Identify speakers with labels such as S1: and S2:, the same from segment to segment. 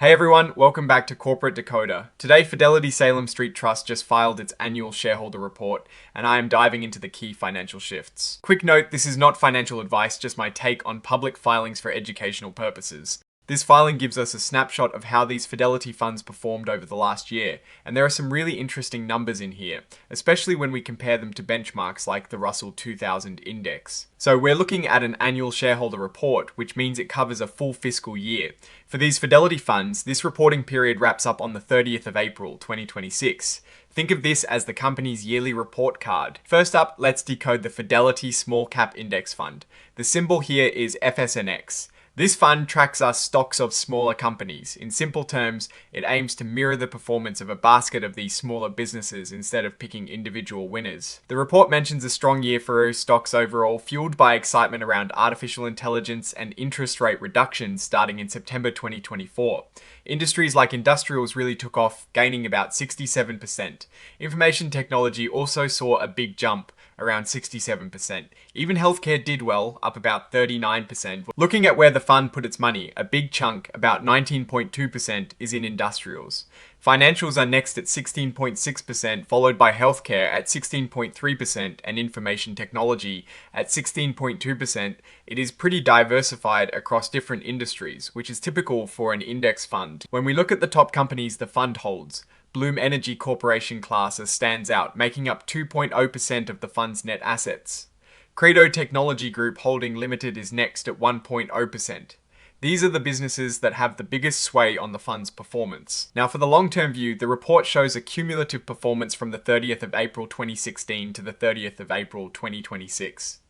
S1: Hey everyone, welcome back to Corporate Decoder. Today, Fidelity Salem Street Trust just filed its annual shareholder report, and I am diving into the key financial shifts. Quick note, this is not financial advice, just my take on public filings for educational purposes. This filing gives us a snapshot of how these Fidelity funds performed over the last year, and there are some really interesting numbers in here, especially when we compare them to benchmarks like the Russell 2000 index. So we're looking at an annual shareholder report, which means it covers a full fiscal year. For these Fidelity funds, this reporting period wraps up on the 30th of April 2026. Think of this as the company's yearly report card. First up, let's decode the Fidelity Small Cap Index Fund. The symbol here is FSSNX. This fund tracks us stocks of smaller companies. In simple terms, it aims to mirror the performance of a basket of these smaller businesses instead of picking individual winners. The report mentions a strong year for stocks overall, fueled by excitement around artificial intelligence and interest rate reductions starting in September 2024. Industries like industrials really took off, gaining about 67%. Information technology also saw a big jump, around 67%. Even healthcare did well, up about 39%. Looking at where the fund put its money, a big chunk, about 19.2%, is in industrials. Financials are next at 16.6%, followed by healthcare at 16.3% and information technology at 16.2%. It is pretty diversified across different industries, which is typical for an index fund. When we look at the top companies the fund holds, Bloom Energy Corporation class stands out, making up 2.0% of the fund's net assets. Credo Technology Group Holding Limited is next at 1.0%. These are the businesses that have the biggest sway on the fund's performance. Now for the long-term view, the report shows a cumulative performance from the 30th of April 2016 to the 30th of April 2026.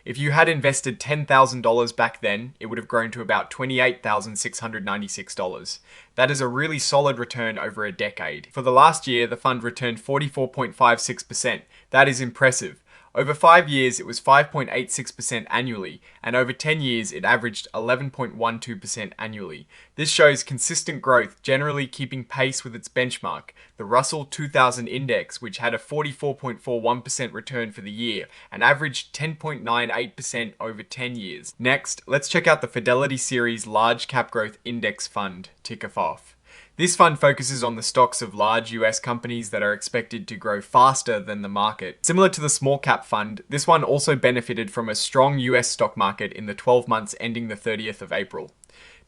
S1: If you had invested $10,000 back then, it would have grown to about $28,696. That is a really solid return over a decade. For the last year, the fund returned 44.56%. That is impressive. Over 5 years, it was 5.86% annually, and over 10 years, it averaged 11.12% annually. This shows consistent growth, generally keeping pace with its benchmark, the Russell 2000 index, which had a 44.41% return for the year, and averaged 10.98% over 10 years. Next, let's check out the Fidelity Series Large Cap Growth Index Fund, ticker FHOFX. This fund focuses on the stocks of large US companies that are expected to grow faster than the market. Similar to the small cap fund, this one also benefited from a strong US stock market in the 12 months ending the 30th of April.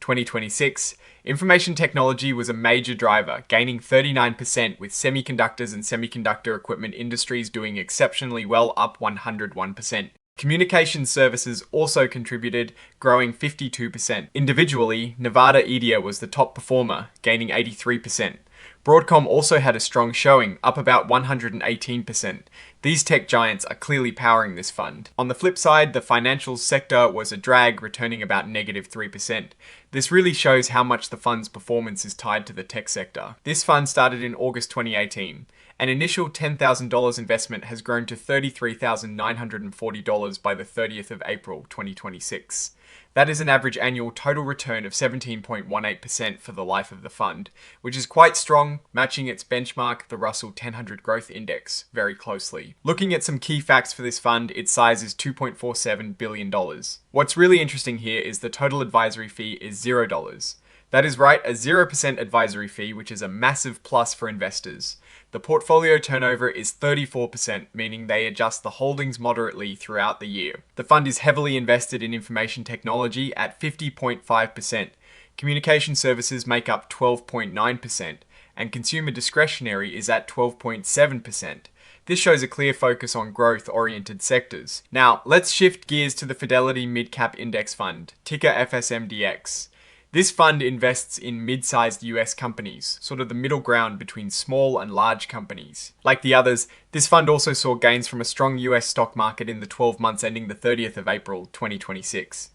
S1: 2026, information technology was a major driver, gaining 39%, with semiconductors and semiconductor equipment industries doing exceptionally well, up 101%. Communication services also contributed, growing 52%. Individually, Nevada Edia was the top performer, gaining 83%. Broadcom also had a strong showing, up about 118%. These tech giants are clearly powering this fund. On the flip side, the financial sector was a drag, returning about -3%. This really shows how much the fund's performance is tied to the tech sector. This fund started in August 2018. An initial $10,000 investment has grown to $33,940 by the 30th of April 2026. That is an average annual total return of 17.18% for the life of the fund, which is quite strong, matching its benchmark, the Russell 1000 Growth Index, very closely. Looking at some key facts for this fund, its size is $2.47 billion. What's really interesting here is the total advisory fee is $0. That is right, a 0% advisory fee, which is a massive plus for investors. The portfolio turnover is 34%, meaning they adjust the holdings moderately throughout the year. The fund is heavily invested in information technology at 50.5%. Communication services make up 12.9%, and consumer discretionary is at 12.7%. This shows a clear focus on growth-oriented sectors. Now, let's shift gears to the Fidelity Mid-Cap Index Fund, ticker FSMDX. This fund invests in mid-sized US companies, sort of the middle ground between small and large companies. Like the others, this fund also saw gains from a strong US stock market in the 12 months ending the 30th of April 2026.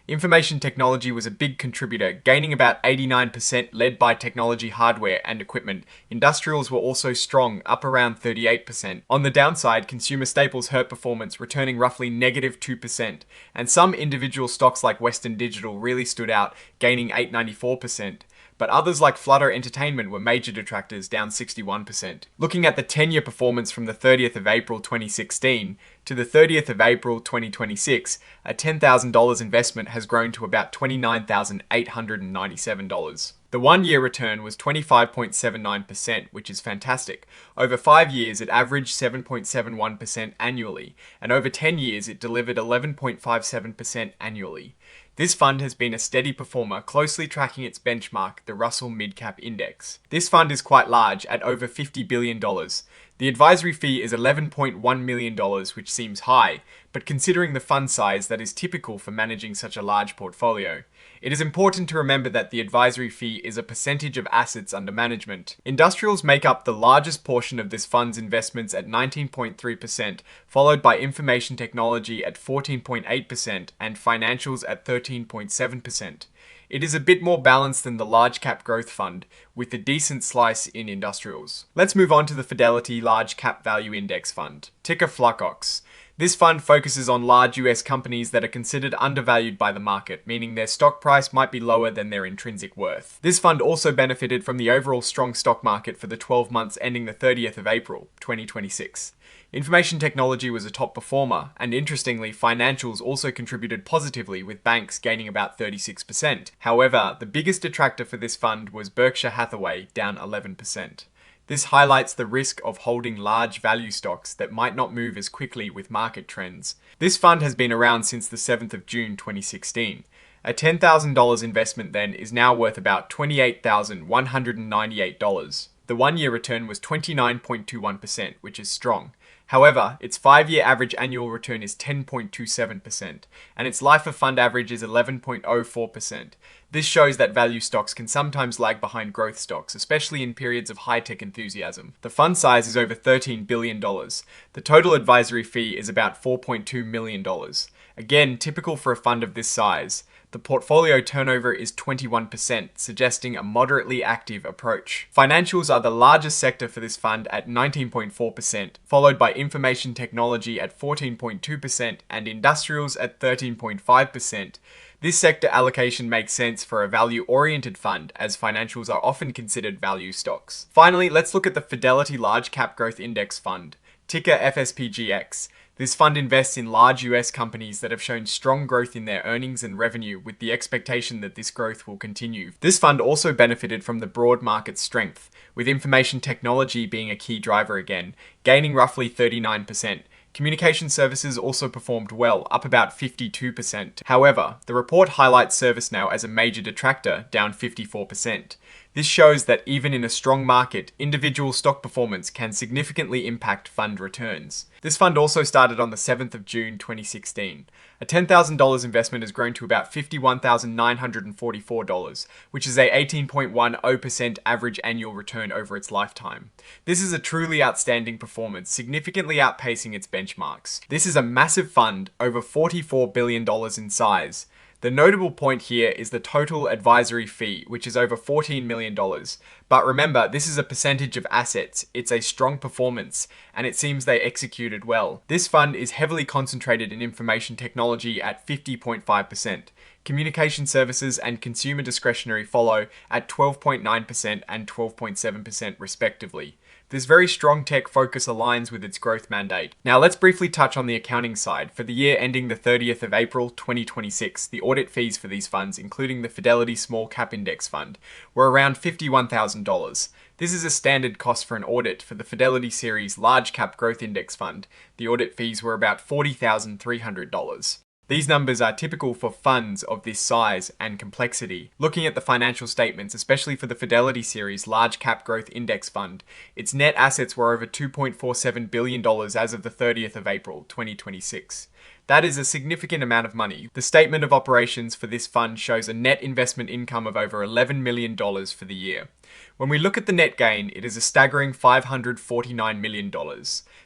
S1: Information technology was a big contributor, gaining about 89%, led by technology hardware and equipment. Industrials were also strong, up around 38%. On the downside, consumer staples hurt performance, returning roughly -2%. And some individual stocks like Western Digital really stood out, gaining 894%. But others like Flutter Entertainment were major detractors, down 61%. Looking at the 10-year performance from the 30th of April 2016, To the 30th of April 2026, a $10,000 investment has grown to about $29,897. The 1-year return was 25.79%, which is fantastic. Over 5 years, it averaged 7.71% annually, and over 10 years, it delivered 11.57% annually. This fund has been a steady performer, closely tracking its benchmark, the Russell Midcap Index. This fund is quite large, at over $50 billion. The advisory fee is $11.1 million, which seems high, but considering the fund size, that is typical for managing such a large portfolio. It is important to remember that the advisory fee is a percentage of assets under management. Industrials make up the largest portion of this fund's investments at 19.3%, followed by information technology at 14.8% and financials at 13.7%. It is a bit more balanced than the large cap growth fund, with a decent slice in industrials. Let's move on to the Fidelity Large Cap Value Index Fund, ticker FHOFX. This fund focuses on large US companies that are considered undervalued by the market, meaning their stock price might be lower than their intrinsic worth. This fund also benefited from the overall strong stock market for the 12 months ending the 30th of April, 2026. Information technology was a top performer, and interestingly, financials also contributed positively, with banks gaining about 36%. However, the biggest detractor for this fund was Berkshire Hathaway, down 11%. This highlights the risk of holding large value stocks that might not move as quickly with market trends. This fund has been around since the 7th of June 2016. A $10,000 investment then is now worth about $28,198. The 1-year return was 29.21%, which is strong. However, its 5-year average annual return is 10.27%, and its life of fund average is 11.04%. This shows that value stocks can sometimes lag behind growth stocks, especially in periods of high-tech enthusiasm. The fund size is over $13 billion. The total advisory fee is about $4.2 million. Again, typical for a fund of this size. The portfolio turnover is 21%, suggesting a moderately active approach. Financials are the largest sector for this fund at 19.4%, followed by information technology at 14.2% and industrials at 13.5%. This sector allocation makes sense for a value-oriented fund, as financials are often considered value stocks. Finally, let's look at the Fidelity Large Cap Growth Index Fund, ticker FSPGX. This fund invests in large US companies that have shown strong growth in their earnings and revenue, with the expectation that this growth will continue. This fund also benefited from the broad market strength, with information technology being a key driver again, gaining roughly 39%. Communication services also performed well, up about 52%. However, the report highlights ServiceNow as a major detractor, down 54%. This shows that even in a strong market, individual stock performance can significantly impact fund returns. This fund also started on the 7th of June 2016. A $10,000 investment has grown to about $51,944, which is a 18.10% average annual return over its lifetime. This is a truly outstanding performance, significantly outpacing its benchmarks. This is a massive fund, over $44 billion in size. The notable point here is the total advisory fee, which is over $14 million. But remember, this is a percentage of assets. It's a strong performance, and it seems they executed well. This fund is heavily concentrated in information technology at 50.5%. Communication services and consumer discretionary follow at 12.9% and 12.7% respectively. This very strong tech focus aligns with its growth mandate. Now let's briefly touch on the accounting side. For the year ending the 30th of April 2026, the audit fees for these funds, including the Fidelity Small Cap Index Fund, were around $51,000. This is a standard cost for an audit. For the Fidelity Series Large Cap Growth Index Fund, the audit fees were about $40,300. These numbers are typical for funds of this size and complexity. Looking at the financial statements, especially for the Fidelity Series Large Cap Growth Index Fund, its net assets were over $2.47 billion as of the 30th of April 2026. That is a significant amount of money. The statement of operations for this fund shows a net investment income of over $11 million for the year. When we look at the net gain, it is a staggering $549 million.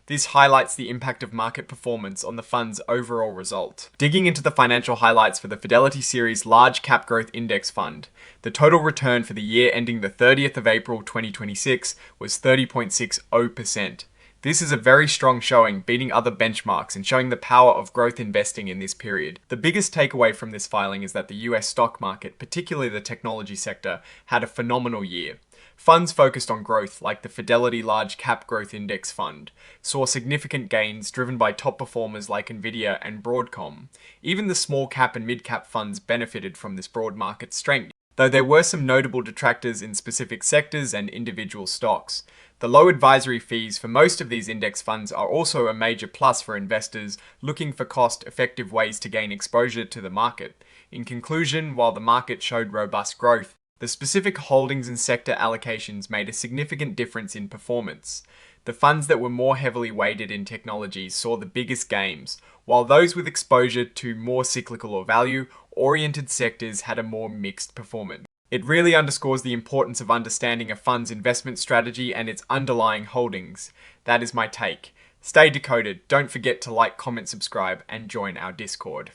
S1: This highlights the impact of market performance on the fund's overall result. Digging into the financial highlights for the Fidelity Series Large Cap Growth Index Fund, the total return for the year ending the 30th of April 2026 was 30.60%. This is a very strong showing, beating other benchmarks and showing the power of growth investing in this period. The biggest takeaway from this filing is that the US stock market, particularly the technology sector, had a phenomenal year. Funds focused on growth, like the Fidelity Large Cap Growth Index Fund, saw significant gains driven by top performers like Nvidia and Broadcom. Even the small cap and mid cap funds benefited from this broad market strength, though there were some notable detractors in specific sectors and individual stocks. The low advisory fees for most of these index funds are also a major plus for investors looking for cost-effective ways to gain exposure to the market. In conclusion, while the market showed robust growth, the specific holdings and sector allocations made a significant difference in performance. The funds that were more heavily weighted in technology saw the biggest gains, while those with exposure to more cyclical or value-oriented sectors had a more mixed performance. It really underscores the importance of understanding a fund's investment strategy and its underlying holdings. That is my take. Stay decoded. Don't forget to like, comment, subscribe, and join our Discord.